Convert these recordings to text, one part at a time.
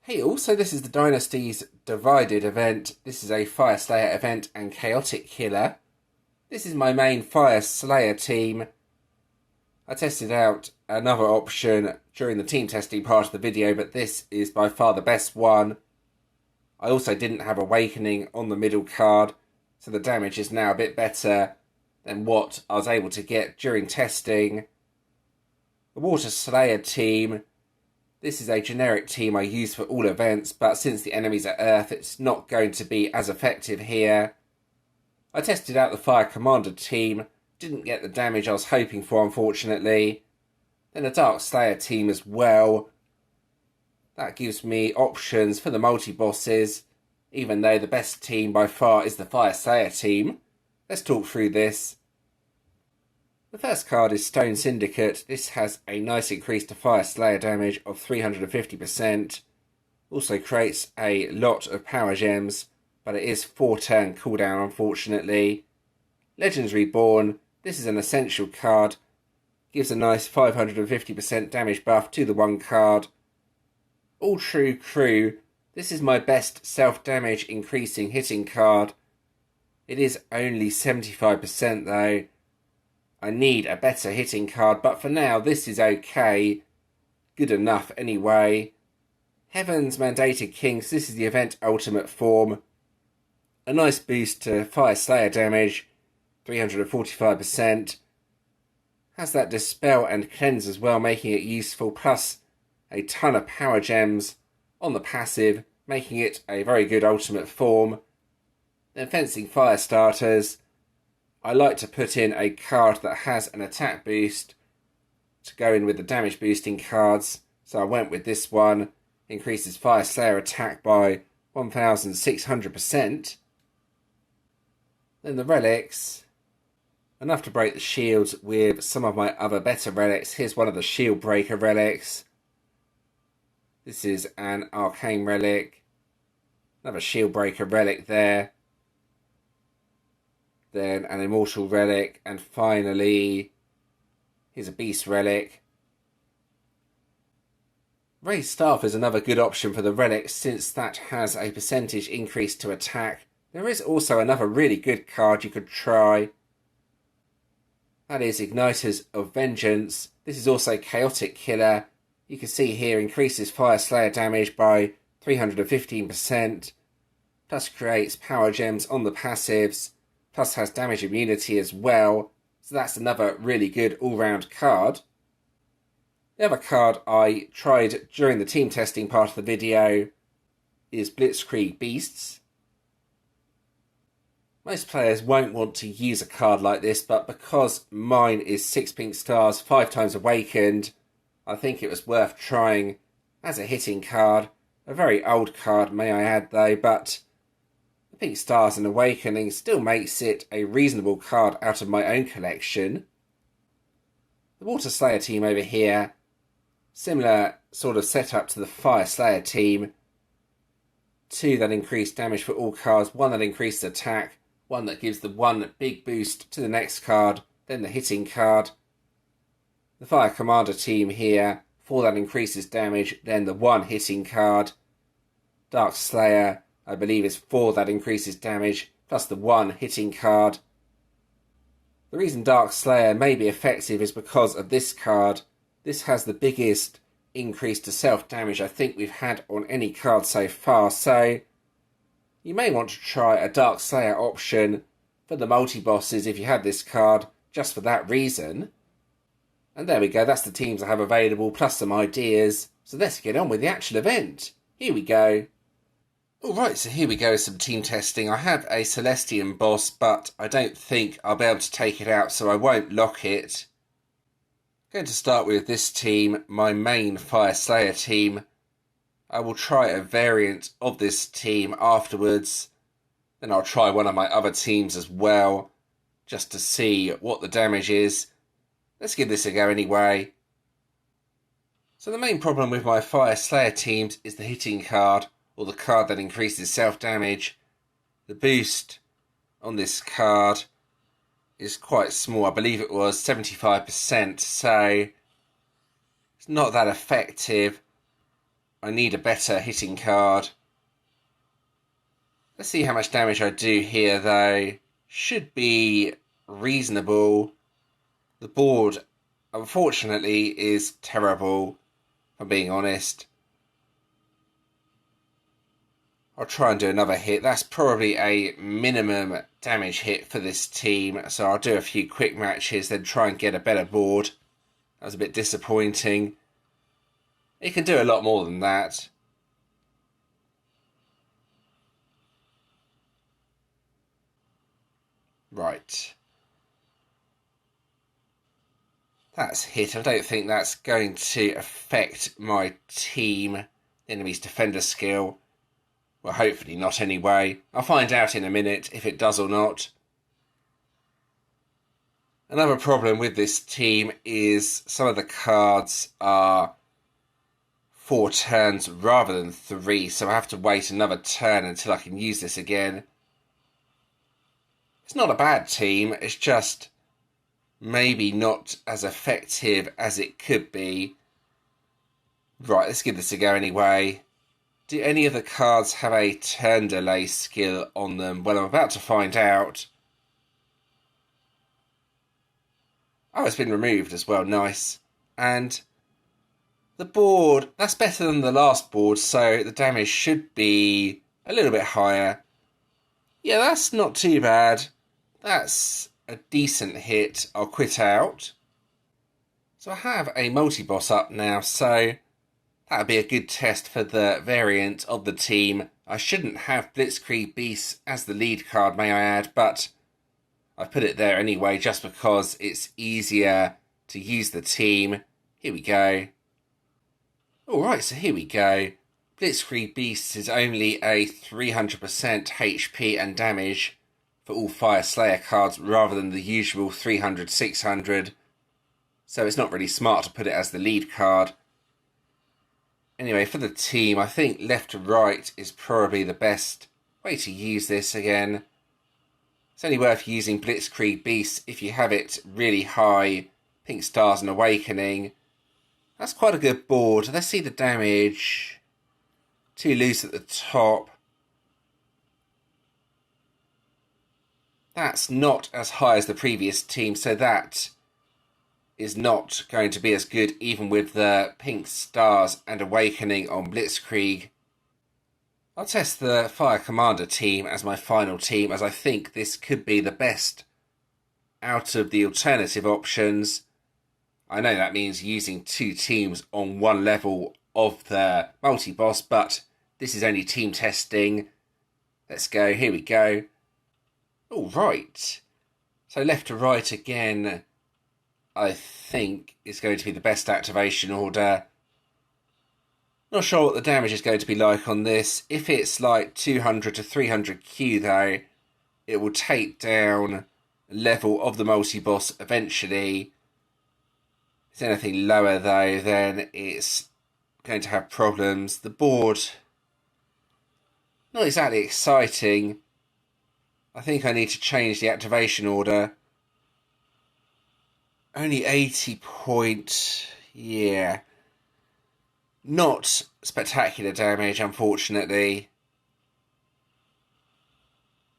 Hey, also, this is the Dynasties Divided event. This is a Fire Slayer event and Chaotic Killer. This is my main Fire Slayer team. I tested out another option during the team testing part of the video, but this is by far the best one. I also didn't have Awakening on the middle card, so the damage is now a bit better than what I was able to get during testing. The Water Slayer team. This is a generic team I use for all events, but since the enemies are Earth, it's not going to be as effective here. I tested out the Fire Commander team, didn't get the damage I was hoping for, unfortunately. Then a Dark Slayer team as well. That gives me options for the multi-bosses, even though the best team by far is the Fire Slayer team. Let's talk through this. The first card is Stone Syndicate. This has a nice increase to Fire Slayer damage of 350%. Also creates a lot of power gems, but it is 4-turn cooldown, unfortunately. Legends Reborn. This is an essential card. Gives a nice 550% damage buff to the one card. All True Crew. This is my best self-damage increasing hitting card. It is only 75% though. I need a better hitting card, but for now this is okay. Good enough anyway. Heaven's Mandated Kings. This is the event ultimate form. A nice boost to Fire Slayer damage, 345%. Has that Dispel and Cleanse as well, making it useful, plus a ton of power gems on the passive, making it a very good ultimate form. Then Fencing Fire Starters. I like to put in a card that has an attack boost to go in with the damage boosting cards. So I went with this one. Increases Fire Slayer attack by 1,600%. Then the relics. Enough to break the shields with some of my other better relics. Here's one of the Shield Breaker relics. This is an Arcane relic. Another Shield Breaker relic there. Then an Immortal relic, and finally, here's a Beast relic. Raised Staff is another good option for the relics, since that has a percentage increase to attack. There is also another really good card you could try. That is Igniters of Vengeance. This is also Chaotic Killer. You can see here increases Fire Slayer damage by 315%, plus creates power gems on the passives, plus has damage immunity as well, so that's another really good all-round card. The other card I tried during the team testing part of the video is Blitzkrieg Beasts. Most players won't want to use a card like this, but because mine is 6 pink stars, 5 times awakened, I think it was worth trying as a hitting card. A very old card, may I add though, but Pink Stars and Awakening still makes it a reasonable card out of my own collection. The Water Slayer team over here, similar sort of setup to the Fire Slayer team. 2 that increase damage for all cards, 1 that increases attack, 1 that gives the 1 big boost to the next card, then the hitting card. The Fire Commander team here, 4 that increases damage, then the 1 hitting card. Dark Slayer, I believe, is 4 that increases damage, plus the 1 hitting card. The reason Dark Slayer may be effective is because of this card. This has the biggest increase to self-damage I think we've had on any card so far, so you may want to try a Dark Slayer option for the multi-bosses if you have this card, just for that reason. And there we go, that's the teams I have available, plus some ideas. So let's get on with the actual event. Here we go. Alright, so here we go with some team testing. I have a Celestian boss, but I don't think I'll be able to take it out, so I won't lock it. Going to start with this team, my main Fire Slayer team. I will try a variant of this team afterwards. Then I'll try one of my other teams as well, just to see what the damage is. Let's give this a go anyway. So the main problem with my Fire Slayer teams is the hitting card, or the card that increases self-damage. The boost on this card is quite small. I believe it was 75%, so it's not that effective. I need a better hitting card. Let's see how much damage I do here, though. Should be reasonable. The board, unfortunately, is terrible, if I'm being honest. I'll try and do another hit. That's probably a minimum damage hit for this team. So I'll do a few quick matches, then try and get a better board. That was a bit disappointing. It can do a lot more than that. Right. That's hit. I don't think that's going to affect my team. The enemy's defender skill. Well, hopefully not anyway. I'll find out in a minute if it does or not. Another problem with this team is some of the cards are 4 turns rather than 3, so I have to wait another turn until I can use this again. It's not a bad team, it's just maybe not as effective as it could be. Right, let's give this a go anyway. Do any of the cards have a turn delay skill on them? Well, I'm about to find out. Oh, it's been removed as well, nice. And the board, that's better than the last board, so the damage should be a little bit higher. Yeah, that's not too bad. That's a decent hit. I'll quit out. So I have a multi-boss up now, so that'll be a good test for the variant of the team. I shouldn't have Blitzkrieg Beast as the lead card, may I add, but I put it there anyway just because it's easier to use the team. Here we go. Alright, so here we go. Blitzkrieg Beast is only a 300% HP and damage for all Fire Slayer cards rather than the usual 300, 600. So it's not really smart to put it as the lead card. Anyway, for the team, I think left to right is probably the best way to use this again. It's only worth using Blitzkrieg Beast if you have it really high. Pink Stars and Awakening. That's quite a good board. Let's see the damage. Too loose at the top. That's not as high as the previous team, so that is not going to be as good even with the Pink Stars and Awakening on Blitzkrieg. I'll test the Fire Commander team as my final team, as I think this could be the best out of the alternative options. I know that means using 2 teams on one level of the multi-boss, but this is only team testing. Let's go, here we go. All right. So left to right again, I think is going to be the best activation order. Not sure what the damage is going to be like on this. If it's like 200 to 300 Q though, it will take down level of the multi-boss eventually. If it's anything lower though, then it's going to have problems. The board, not exactly exciting. I think I need to change the activation order. Only 80 point, yeah. Not spectacular damage, unfortunately.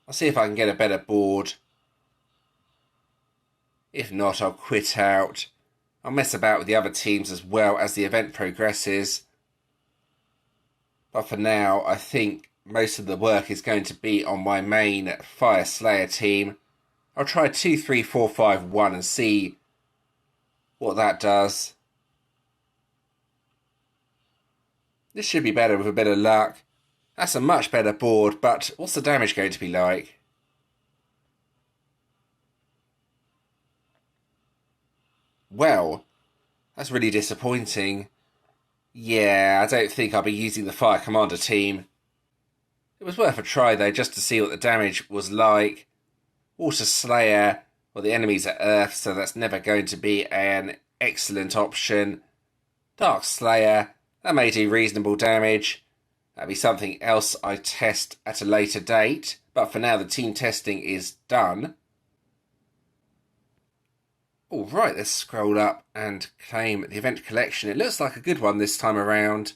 I'll see if I can get a better board. If not, I'll quit out. I'll mess about with the other teams as well as the event progresses. But for now, I think most of the work is going to be on my main Fire Slayer team. I'll try 2, 3, 4, 5, 1 and see what that does. This should be better with a bit of luck. That's a much better board, but what's the damage going to be like? Well, that's really disappointing. Yeah, I don't think I'll be using the Fire Commander team. It was worth a try though, just to see what the damage was like. Water Slayer, well the enemies are Earth, so that's never going to be an excellent option. Dark Slayer, that may do reasonable damage. That'll be something else I test at a later date, but for now the team testing is done. Alright, let's scroll up and claim the event collection. It looks like a good one this time around.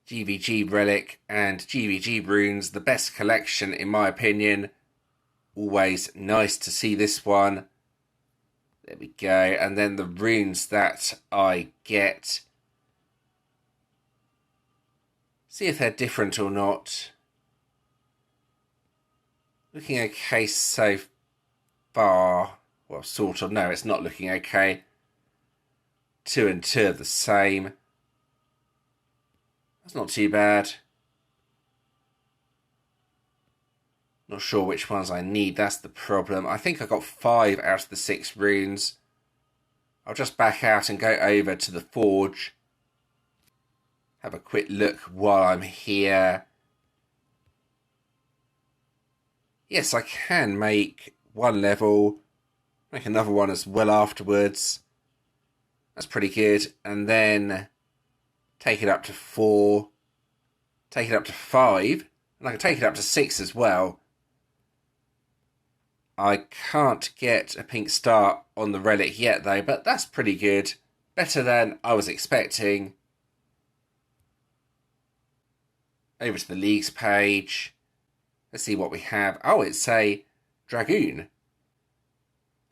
GVG Relic and GVG Runes, the best collection in my opinion. Always nice to see this one. There we go. And then the runes that I get. See if they're different or not. Looking okay so far. Well, sort of. No, it's not looking okay. 2 and 2 are the same. That's not too bad. Not sure which ones I need, that's the problem. I think I got 5 out of the 6 runes. I'll just back out and go over to the forge. Have a quick look while I'm here. Yes, I can make 1 level. Make another one as well afterwards. That's pretty good. And then take it up to 4. Take it up to 5. And I can take it up to 6 as well. I can't get a pink star on the relic yet though, but that's pretty good. Better than I was expecting. Over to the leagues page. Let's see what we have. Oh, it's a Dragoon.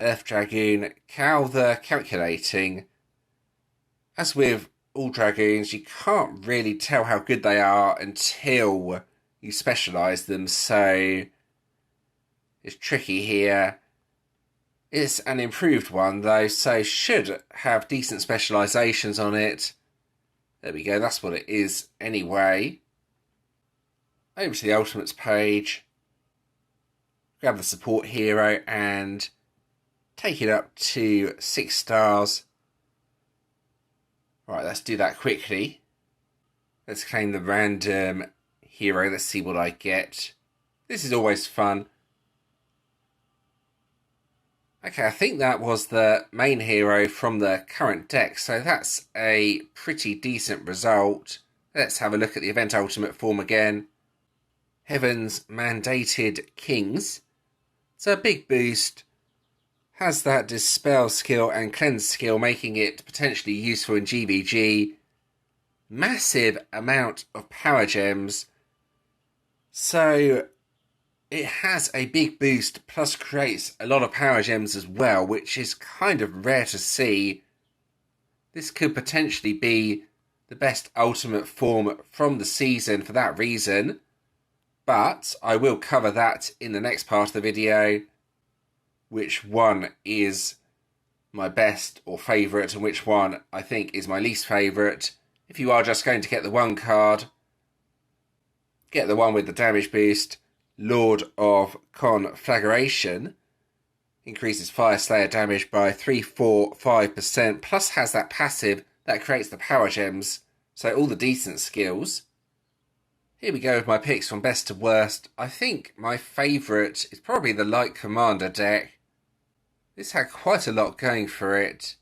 Earth Dragoon. Calther calculating. As with all Dragoons, you can't really tell how good they are until you specialise them, so it's tricky here. It's an improved one though, so should have decent specialisations on it. There we go, that's what it is anyway. Over to the Ultimates page. Grab the support hero and take it up to 6 stars. Right, let's do that quickly. Let's claim the random hero. Let's see what I get. This is always fun. Okay, I think that was the main hero from the current deck, so that's a pretty decent result. Let's have a look at the event ultimate form again. Heaven's Mandated Kings. It's a big boost. Has that Dispel skill and Cleanse skill, making it potentially useful in GVG. Massive amount of power gems. So it has a big boost, plus creates a lot of power gems as well, which is kind of rare to see. This could potentially be the best ultimate form from the season for that reason. But I will cover that in the next part of the video. Which one is my best or favourite and which one I think is my least favourite. If you are just going to get the one card, get the one with the damage boost. Lord of Conflagration increases Fire Slayer damage by 3-4-5%, plus has that passive that creates the power gems, so all the decent skills. Here we go with my picks from best to worst. I think my favourite is probably the Light Commander deck. This had quite a lot going for it.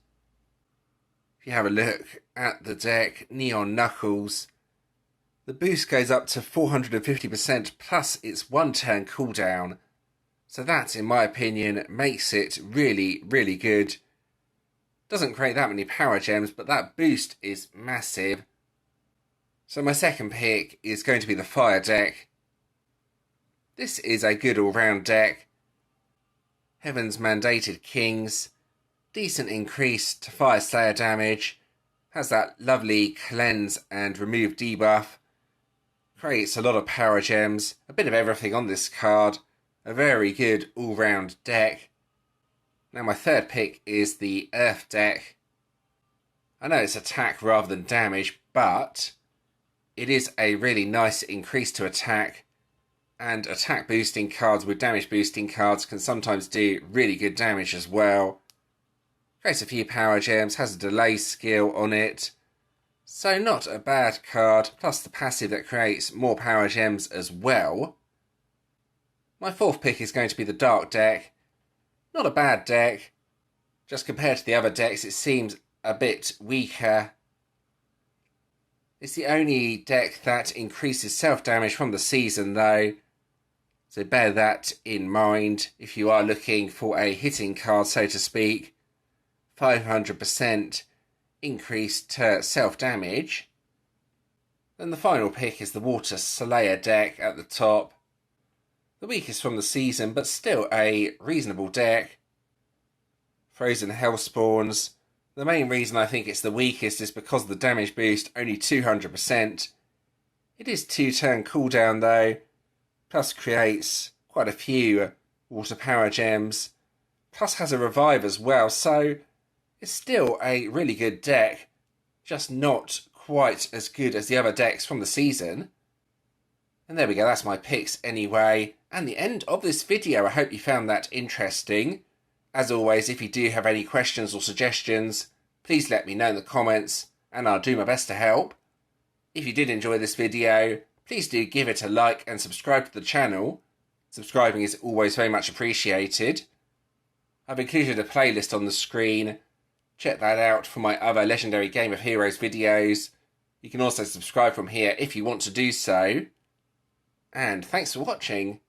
If you have a look at the deck, Neon Knuckles, the boost goes up to 450% plus its 1 turn cooldown. So that, in my opinion, makes it really, really good. Doesn't create that many power gems, but that boost is massive. So my second pick is going to be the Fire deck. This is a good all-round deck. Heaven's Mandated Kings. Decent increase to Fire Slayer damage. Has that lovely Cleanse and Remove debuff. Creates a lot of power gems. A bit of everything on this card. A very good all-round deck. Now my third pick is the Earth deck. I know it's attack rather than damage, but it is a really nice increase to attack. And attack boosting cards with damage boosting cards can sometimes do really good damage as well. Creates a few power gems, has a delay skill on it. So not a bad card, plus the passive that creates more power gems as well. My fourth pick is going to be the Dark deck. Not a bad deck. Just compared to the other decks, it seems a bit weaker. It's the only deck that increases self-damage from the season though. So bear that in mind if you are looking for a hitting card, so to speak. 500% increase to self-damage. Then the final pick is the Water Slayer deck at the top. The weakest from the season, but still a reasonable deck. Frozen Hellspawns. The main reason I think it's the weakest is because of the damage boost, only 200%. It is 2-turn cooldown though, plus creates quite a few water power gems, plus has a revive as well, so it's still a really good deck, just not quite as good as the other decks from the season. And there we go, that's my picks anyway, and the end of this video. I hope you found that interesting. As always, if you do have any questions or suggestions, please let me know in the comments, and I'll do my best to help. If you did enjoy this video, please do give it a like and subscribe to the channel. Subscribing is always very much appreciated. I've included a playlist on the screen. Check that out for my other Legendary Game of Heroes videos. You can also subscribe from here if you want to do so. And thanks for watching.